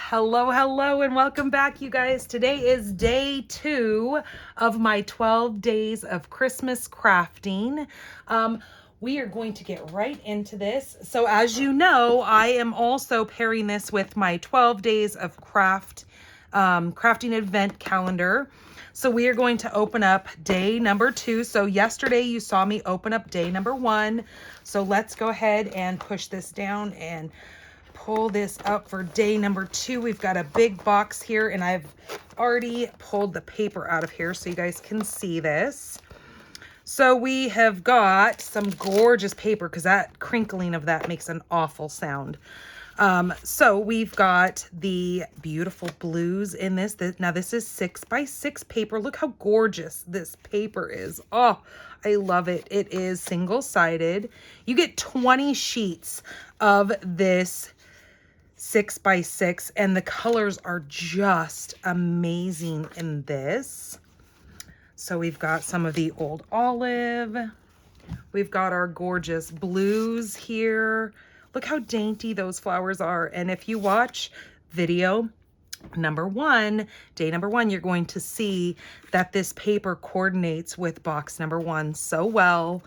Hello, hello, and welcome back, you guys. Today is day 2 of my 12 days of Christmas crafting. We are going to get right into this. So as you know, I am also pairing this with my 12 days of crafting advent calendar. So we are going to open up day number 2. So yesterday you saw me open up day number 1. So let's go ahead and push this down and pull this up for day number 2. We've got a big box here, and I've already pulled the paper out of here so you guys can see this. So we have got some gorgeous paper because that crinkling of that makes an awful sound. So we've got the beautiful blues in this. Now this is 6x6 paper. Look how gorgeous this paper is. Oh, I love it. It is single-sided. You get 20 sheets of this 6x6, and the colors are just amazing in this. So we've got some of the old olive. We've got our gorgeous blues here. Look how dainty those flowers are. And if you watch video number 1, day number 1, you're going to see that this paper coordinates with box number 1 so well,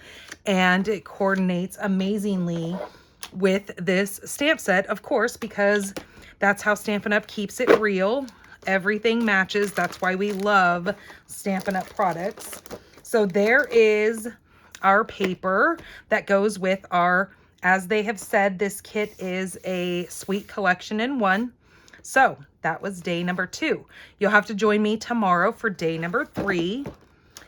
and it coordinates amazingly with this stamp set, of course, because that's how Stampin' Up keeps it real. Everything matches. That's why we love Stampin' Up products. So there is our paper that goes with our, as they have said, this kit is a sweet collection in one. So that was day number 2. You'll have to join me tomorrow for day number 3.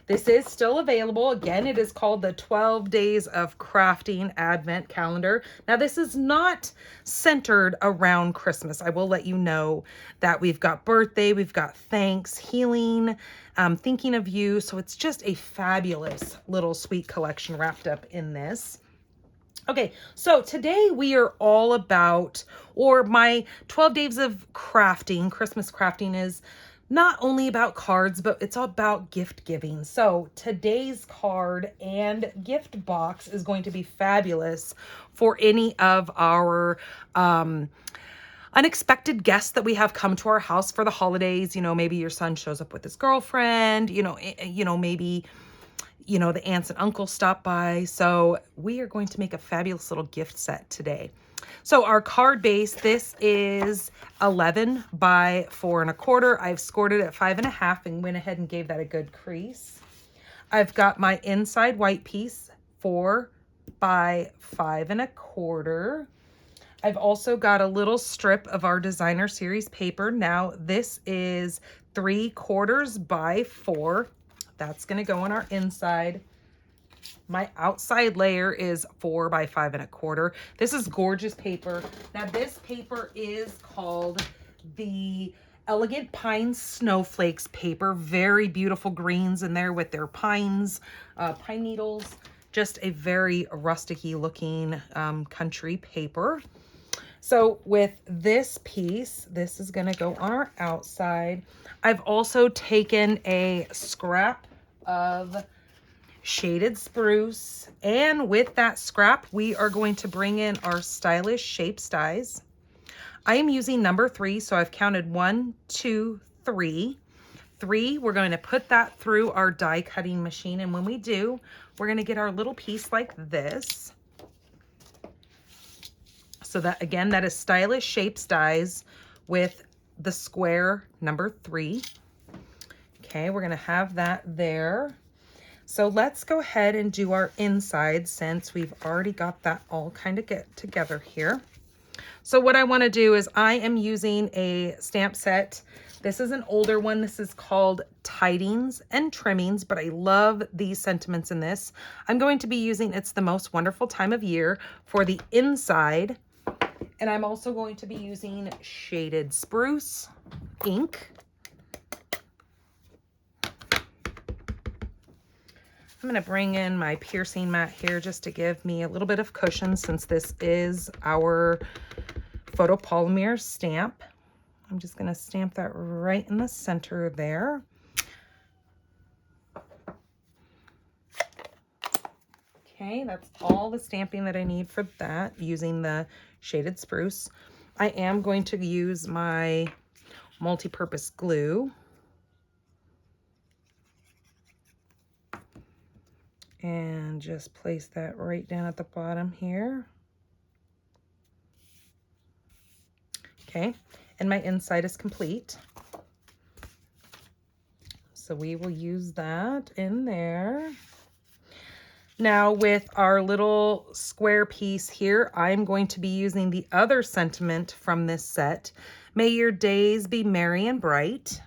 This is still available. Again, it is called the 12 Days of Crafting Advent Calendar. Now, this is not centered around Christmas. I will let you know that we've got birthday, we've got thanks, healing, thinking of you. So it's just a fabulous little sweet collection wrapped up in this. Okay, so today we are all about, or my 12 days of crafting, Christmas crafting is not only about cards, but it's all about gift giving. So today's card and gift box is going to be fabulous for any of our unexpected guests that we have come to our house for the holidays. You know, maybe your son shows up with his girlfriend, maybe the aunts and uncles stop by. So we are going to make a fabulous little gift set today. So our card base, this is 11 by 4 1/4. I've scored it at 5 1/2 and went ahead and gave that a good crease. I've got my inside white piece, 4 by 5 1/4. I've also got a little strip of our designer series paper. Now this is 3/4 by 4. That's going to go on our inside. My outside layer is 4 by 5 1/4. This is gorgeous paper. Now this paper is called the Elegant Pine Snowflakes paper. Very beautiful greens in there with their pines, pine needles. Just a very rusticy looking country paper. So with this piece, this is going to go on our outside. I've also taken a scrap of shaded spruce, and with that scrap we are going to bring in our stylish shapes dies. I am using number 3, so I've counted 1, 2, 3. 3, we're going to put that through our die cutting machine, and when we do, we're going to get our little piece like this. So that, again, that is stylish shapes dies with the square number 3. Okay, we're going to have that there. So let's go ahead and do our inside since we've already got that all kind of get together here. So what I want to do is I am using a stamp set. This is an older one. This is called Tidings and Trimmings, but I love these sentiments in this. I'm going to be using It's the Most Wonderful Time of Year for the inside. And I'm also going to be using Shaded Spruce ink. I'm going to bring in my piercing mat here just to give me a little bit of cushion since this is our photopolymer stamp. I'm just going to stamp that right in the center there. Okay, that's all the stamping that I need for that using the shaded spruce. I am going to use my multi-purpose glue. And just place that right down at the bottom here. Okay, and my inside is complete. So we will use that in there. Now with our little square piece here, I'm going to be using the other sentiment from this set. May your days be merry and bright.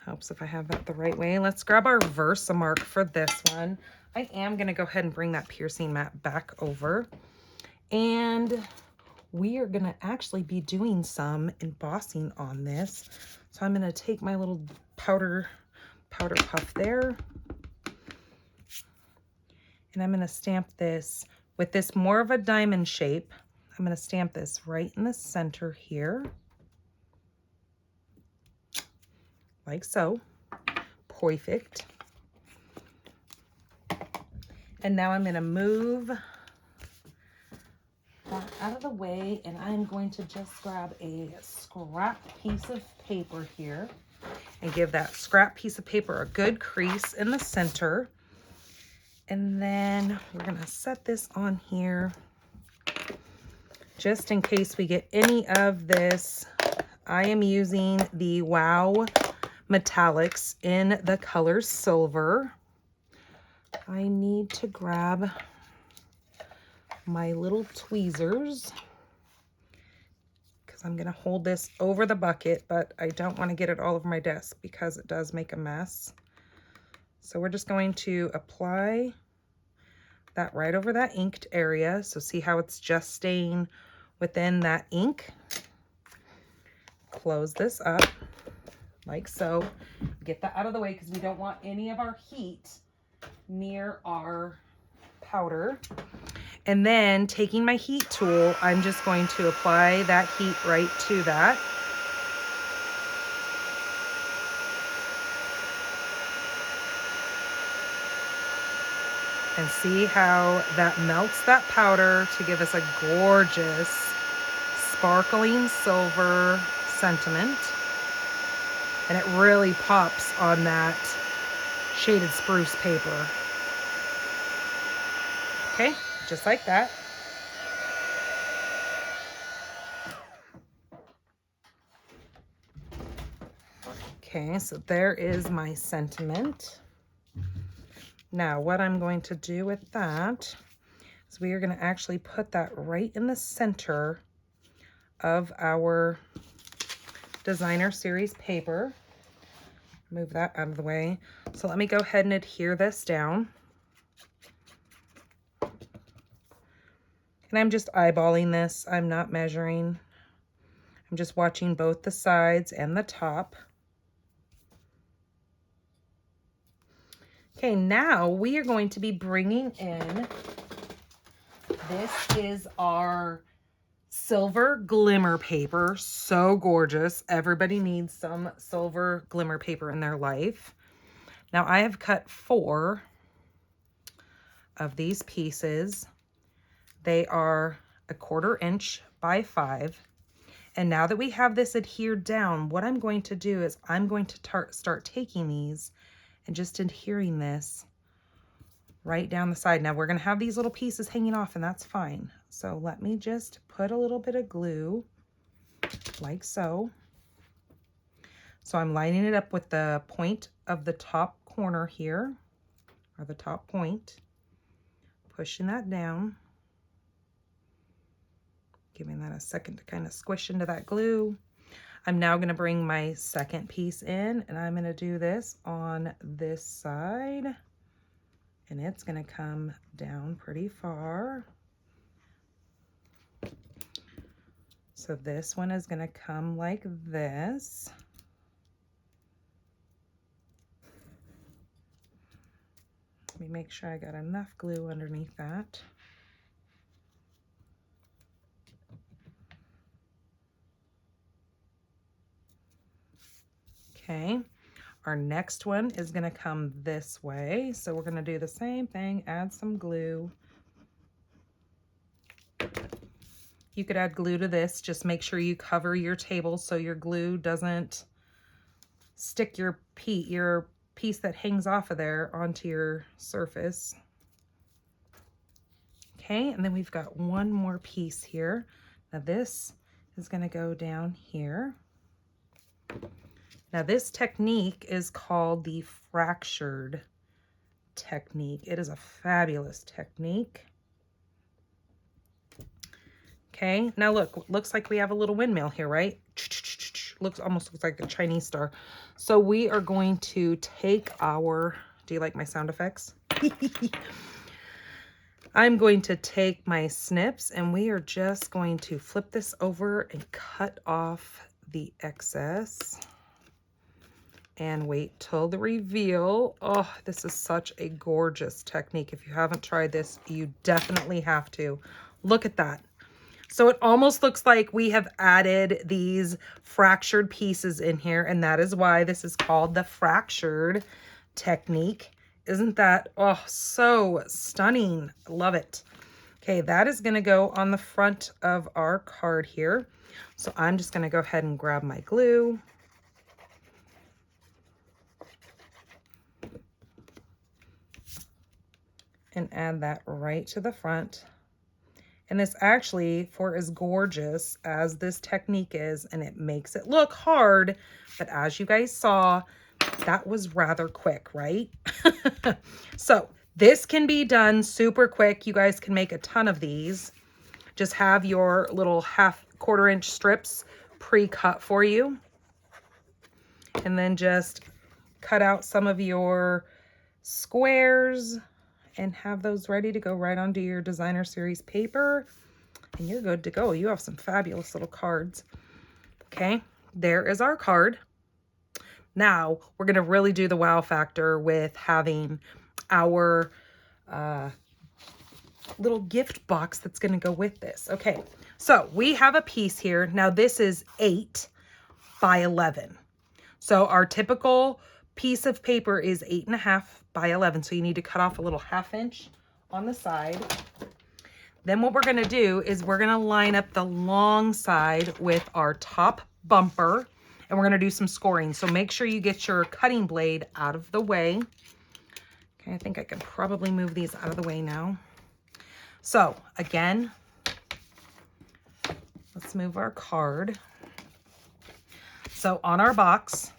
Helps if I have that the right way. Let's grab our Versamark for this one. I am going to go ahead and bring that piercing mat back over. And we are going to actually be doing some embossing on this. So I'm going to take my little powder puff there. And I'm going to stamp this with this more of a diamond shape. I'm going to stamp this right in the center here. Like so. Perfect. And now I'm going to move that out of the way, and I'm going to just grab a scrap piece of paper here and give that scrap piece of paper a good crease in the center. And then we're going to set this on here just in case we get any of this. I am using the Wow Metallics in the color silver. I need to grab my little tweezers because I'm going to hold this over the bucket, but I don't want to get it all over my desk because it does make a mess. So we're just going to apply that right over that inked area. So see how it's just staying within that ink. Close this up like so. Get that out of the way because we don't want any of our heat near our powder. And then taking my heat tool, I'm just going to apply that heat right to that. And see how that melts that powder to give us a gorgeous sparkling silver sentiment. And it really pops on that shaded spruce paper. Okay, just like that. Okay, so there is my sentiment. Now, what I'm going to do with that is we are going to actually put that right in the center of our designer series paper. Move that out of the way. So let me go ahead and adhere this down. And I'm just eyeballing this. I'm not measuring. I'm just watching both the sides and the top. Okay, now we are going to be bringing in, this is our silver glimmer paper. So gorgeous. Everybody needs some silver glimmer paper in their life. Now I have cut 4 of these pieces. They are 1/4 inch by 5. And now that we have this adhered down, what I'm going to do is I'm going to start taking these and just adhering this right down the side. Now we're going to have these little pieces hanging off, and that's fine. So let me just put a little bit of glue like so. So I'm lining it up with the point of the top corner here, or the top point, pushing that down, giving that a second to kind of squish into that glue. I'm now going to bring my second piece in, and I'm going to do this on this side, and it's going to come down pretty far. So this one is going to come like this. Let me make sure I got enough glue underneath that. Okay, our next one is going to come this way. So we're going to do the same thing, add some glue. You could add glue to this. Just make sure you cover your table so your glue doesn't stick your piece that hangs off of there onto your surface. Okay, and then we've got one more piece here. Now this is going to go down here. Now this technique is called the fractured technique. It is a fabulous technique. Okay, now look, looks like we have a little windmill here, right? Almost looks like a Chinese star. So we are going to take our, do you like my sound effects? I'm going to take my snips and we are just going to flip this over and cut off the excess. And wait till the reveal. Oh, this is such a gorgeous technique. If you haven't tried this, you definitely have to. Look at that. So it almost looks like we have added these fractured pieces in here, and that is why this is called the fractured technique. Isn't that, oh, so stunning. Love it. Okay, that is gonna go on the front of our card here. So I'm just gonna go ahead and grab my glue. And add that right to the front. And this actually, for as gorgeous as this technique is, and it makes it look hard, but as you guys saw, that was rather quick, right? So this can be done super quick. You guys can make a ton of these. Just have your little quarter-inch strips pre-cut for you. And then just cut out some of your squares and have those ready to go right onto your designer series paper, and you're good to go. You have some fabulous little cards. Okay, there is our card. Now we're gonna really do the wow factor with having our little gift box that's gonna go with this. Okay, so we have a piece here. Now this is 8 by 11. So our typical piece of paper is 8.5 by 11. So you need to cut off a little 1/2 inch on the side. Then what we're going to do is we're going to line up the long side with our top bumper, and we're going to do some scoring. So make sure you get your cutting blade out of the way. Okay, I think I can probably move these out of the way now. So again, let's move our card. So on our box,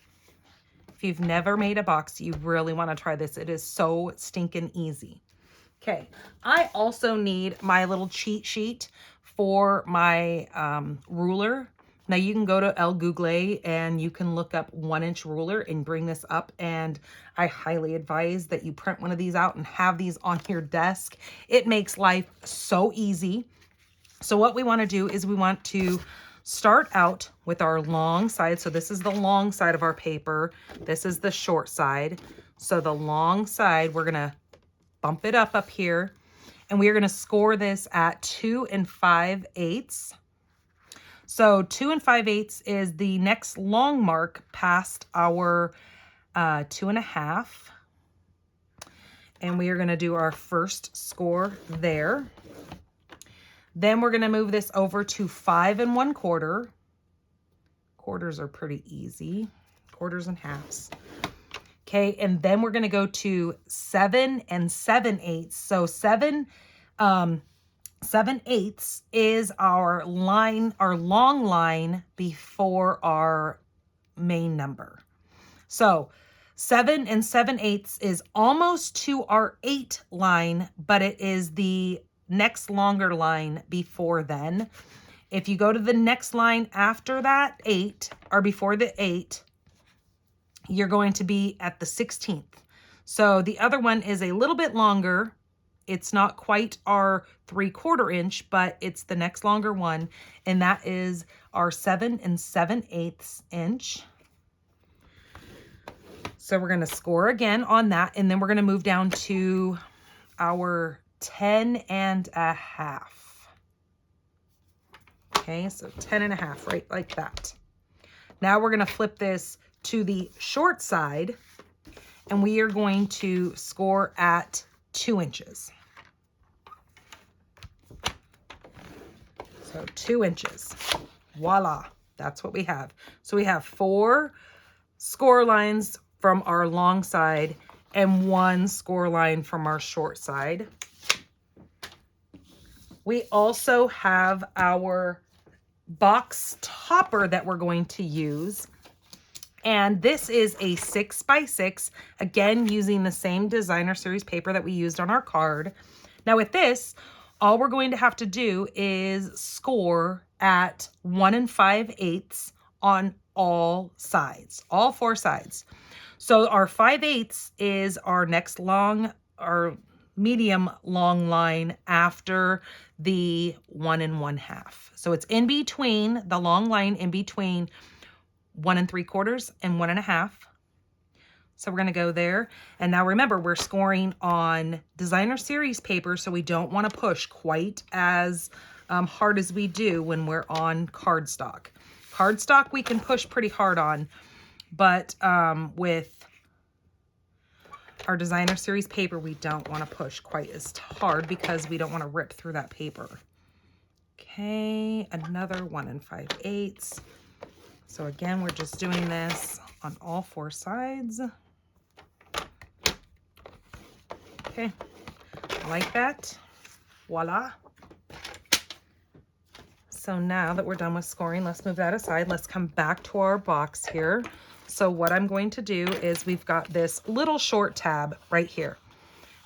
if you've never made a box, you really want to try this. It is so stinking easy. Okay, I also need my little cheat sheet for my ruler. Now you can go to El Google and you can look up 1-inch ruler and bring this up. And I highly advise that you print one of these out and have these on your desk. It makes life so easy. So what we want to do is we want to start out with our long side. So this is the long side of our paper. This is the short side. So the long side, we're going to bump it up here, and we are going to score this at 2 5/8. So 2 5/8 is the next long mark past our 2.5. And we are going to do our first score there. Then we're going to move this over to 5 1/4. Quarters are pretty easy. Quarters and halves. Okay, and then we're going to go to 7 7/8. So 7/8 is our line, our long line before our main number. So 7 7/8 is almost to our 8 line, but it is the next longer line before then. If you go to the next line after that 8, or before the 8, you're going to be at the 16th. So the other one is a little bit longer. It's not quite our 3/4 inch, but it's the next longer one. And that is our 7 7/8 inch. So we're going to score again on that. And then we're going to move down to our 10 1/2. Okay, so 10 1/2, right like that. Now we're going to flip this to the short side, and we are going to score at 2 inches. So 2 inches. Voila, that's what we have. So we have 4 score lines from our long side and 1 score line from our short side. We also have our box topper that we're going to use. And this is a 6x6, again, using the same designer series paper that we used on our card. Now with this, all we're going to have to do is score at 1 5/8 on all sides, all 4 sides. So our 5/8 is our next long, our medium long line after the 1 1/2. So it's in between, the long line in between 1 3/4 and 1 1/2. So we're going to go there. And now remember, we're scoring on designer series paper, so we don't want to push quite as hard as we do when we're on cardstock. Cardstock we can push pretty hard on, but with our designer series paper, we don't want to push quite as hard because we don't want to rip through that paper. Okay, another 1 5/8. So again, we're just doing this on all 4 sides. Okay, like that. Voila. So now that we're done with scoring, let's move that aside. Let's come back to our box here. So what I'm going to do is we've got this little short tab right here.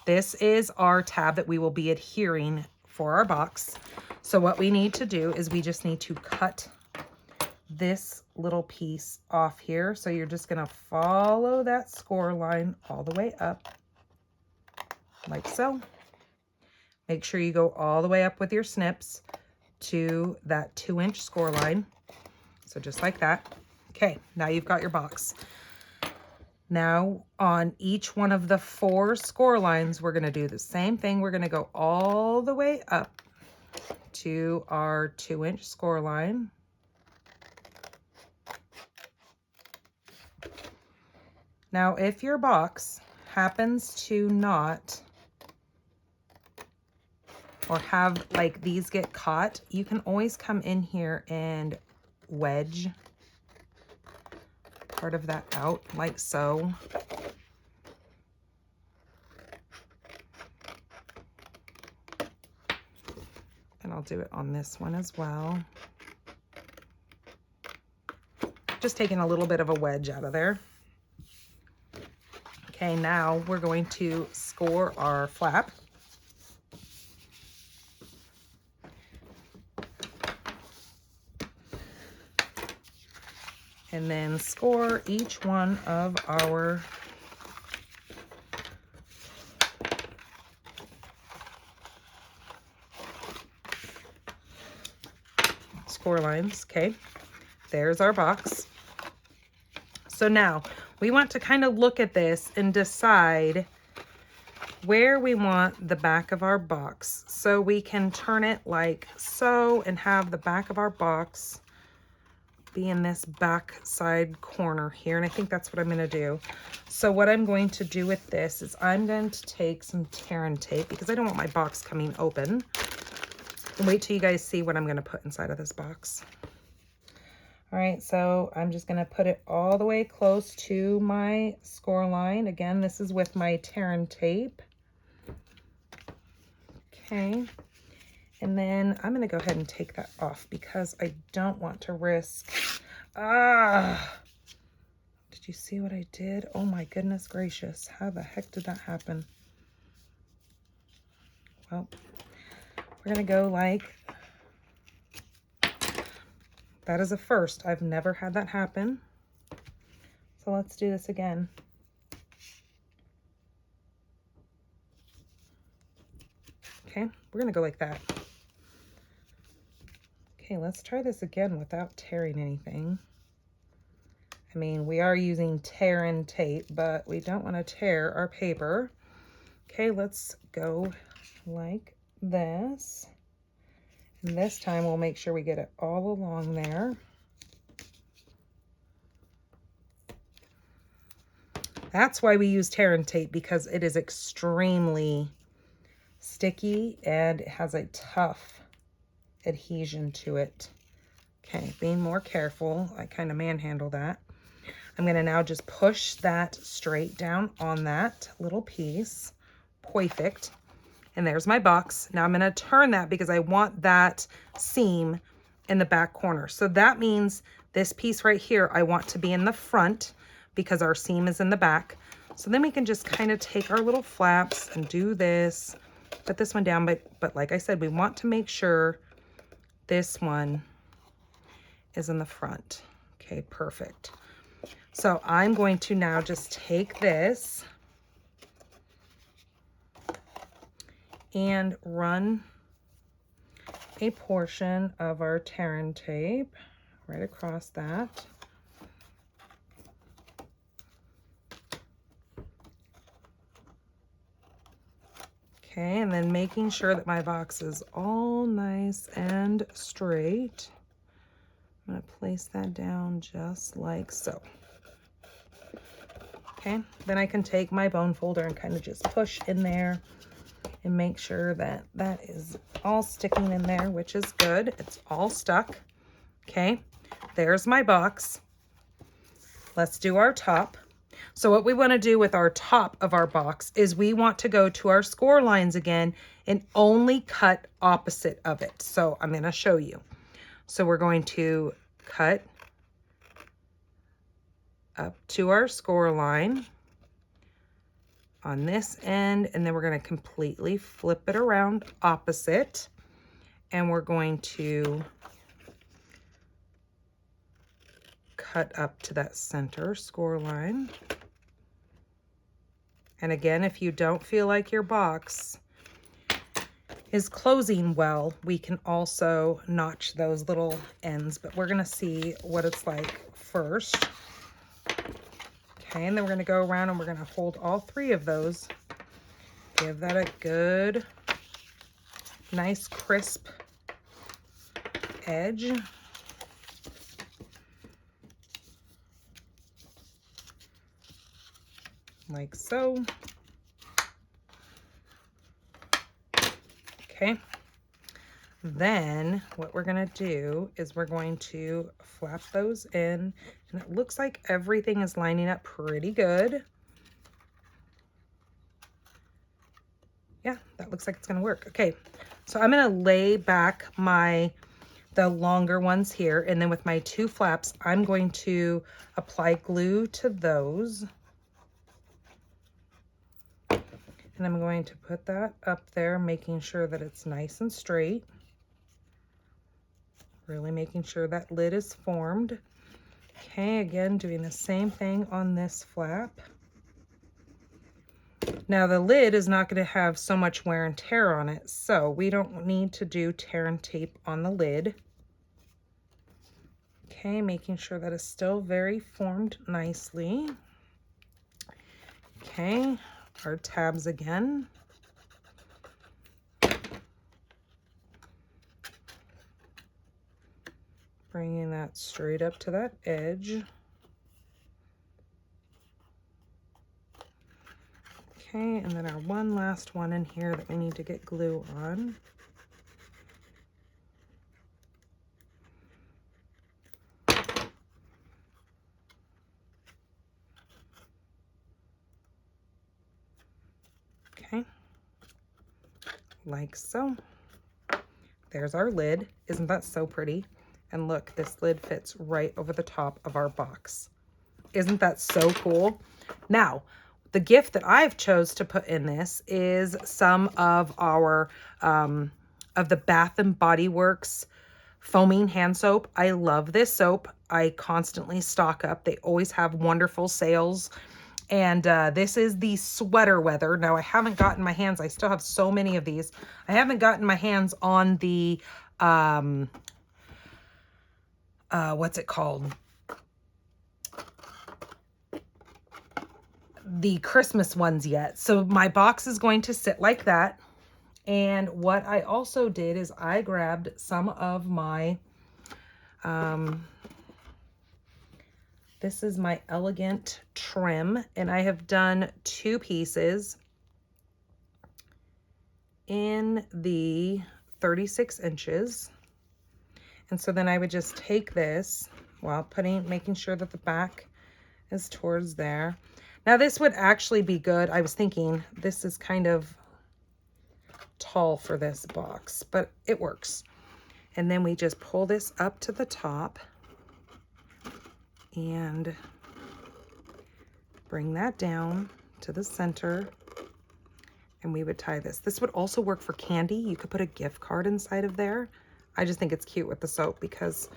This is our tab that we will be adhering for our box. So what we need to do is we just need to cut this little piece off here. So you're just going to follow that score line all the way up, like so. Make sure you go all the way up with your snips to that 2-inch score line. So just like that. Okay, now you've got your box. Now on each one of the 4 score lines, we're going to do the same thing. We're going to go all the way up to our 2-inch score line. Now, if your box happens to not, or have like these get caught, you can always come in here and wedge part of that out like so. And I'll do it on this one as well. Just taking a little bit of a wedge out of there. Okay, now we're going to score our flap. And then score each one of our score lines. Okay, there's our box. So now we want to kind of look at this and decide where we want the back of our box. So we can turn it like so and have the back of our box be in this back side corner here. And I think that's what I'm going to do. So what I'm going to do with this is I'm going to take some tear and tape because I don't want my box coming open. And wait till you guys see what I'm going to put inside of this box. All right, so I'm just gonna put it all the way close to my score line. Again, this is with my tear and tape. Okay, and then I'm gonna go ahead and take that off because I don't want to risk, did you see what I did? Oh my goodness gracious, how the heck did that happen? Well, we're gonna go like, that is a first. I've never had that happen. So let's do this again. Okay, we're gonna go like that. Okay, let's try this again without tearing anything. I mean, we are using tear and tape, but we don't want to tear our paper. Okay, let's go like this. And this time we'll make sure we get it all along there. That's why we use tear and tape, because it is extremely sticky and it has a tough adhesion to it. Okay, being more careful, I kind of manhandle that. I'm gonna now just push that straight down on that little piece. Perfect. And there's my box. Now I'm gonna turn that because I want that seam in the back corner. So that means this piece right here, I want to be in the front because our seam is in the back. So then we can just kind of take our little flaps and do this, put this one down. But like I said, we want to make sure this one is in the front. Okay, perfect. So I'm going to now just take this and run a portion of our tearing tape right across that. Okay, and then making sure that my box is all nice and straight. I'm going to place that down just like so. Okay, then I can take my bone folder and kind of just push in there and make sure that that is all sticking in there, which is good. It's all stuck. Okay, there's my box. Let's do our top. So what we want to do with our top of our box is we want to go to our score lines again and only cut opposite of it. So I'm going to show you. So we're going to cut up to our score line on this end, and then we're going to completely flip it around opposite, and we're going to cut up to that center score line. And again, if you don't feel like your box is closing well, we can also notch those little ends, but we're going to see what it's like first. Okay, and then we're going to go around and we're going to hold all three of those. Give that a good, nice, crisp edge. Like so. Okay. Then what we're going to do is we're going to flap those in, and it looks like everything is lining up pretty good. Yeah, that looks like it's going to work. Okay, so I'm going to lay back the longer ones here, and then with my two flaps, I'm going to apply glue to those. And I'm going to put that up there, making sure that it's nice and straight. Really making sure that lid is formed. Okay, again, doing the same thing on this flap. Now the lid is not going to have so much wear and tear on it, so we don't need to do tear and tape on the lid. Okay, making sure that it's still very formed nicely. Okay, our tabs again. Bringing that straight up to that edge. Okay, and then our one last one in here that we need to get glue on. Okay, like so. There's our lid. Isn't that so pretty? And look, this lid fits right over the top of our box. Isn't that so cool? Now, the gift that I've chose to put in this is some of our, of the Bath and Body Works foaming hand soap. I love this soap. I constantly stock up. They always have wonderful sales. And this is the sweater weather. Now, I haven't gotten my hands, I still have so many of these. I haven't gotten my hands on the, what's it called? The Christmas ones yet. So my box is going to sit like that. And what I also did is I grabbed some of my, this is my elegant trim, and I have done 2 pieces in the 36 inches. And so then I would just take this while making sure that the back is towards there. Now this would actually be good. I was thinking this is kind of tall for this box, but it works. And then we just pull this up to the top and bring that down to the center. And we would tie this. This would also work for candy. You could put a gift card inside of there. I just think it's cute with the soap because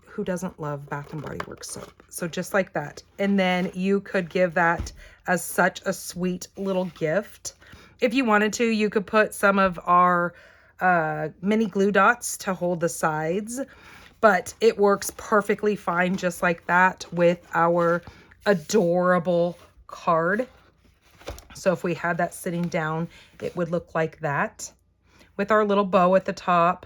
who doesn't love Bath and Body Works soap? So just like that. And then you could give that as such a sweet little gift. If you wanted to, you could put some of our mini glue dots to hold the sides, but it works perfectly fine just like that with our adorable card. So if we had that sitting down, it would look like that with our little bow at the top.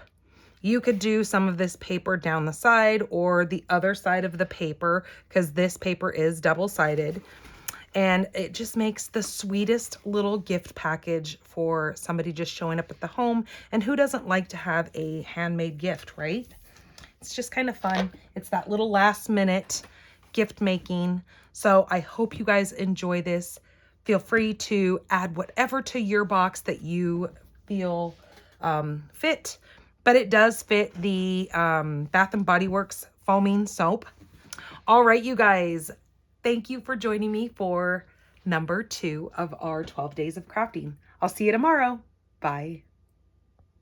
You could do some of this paper down the side or the other side of the paper because this paper is double-sided. And it just makes the sweetest little gift package for somebody just showing up at the home. And who doesn't like to have a handmade gift, right? It's just kind of fun. It's that little last minute gift making. So I hope you guys enjoy this. Feel free to add whatever to your box that you feel fit. But it does fit the Bath and Body Works foaming soap. All right, you guys. Thank you for joining me for number 2 of our 12 days of crafting. I'll see you tomorrow. Bye.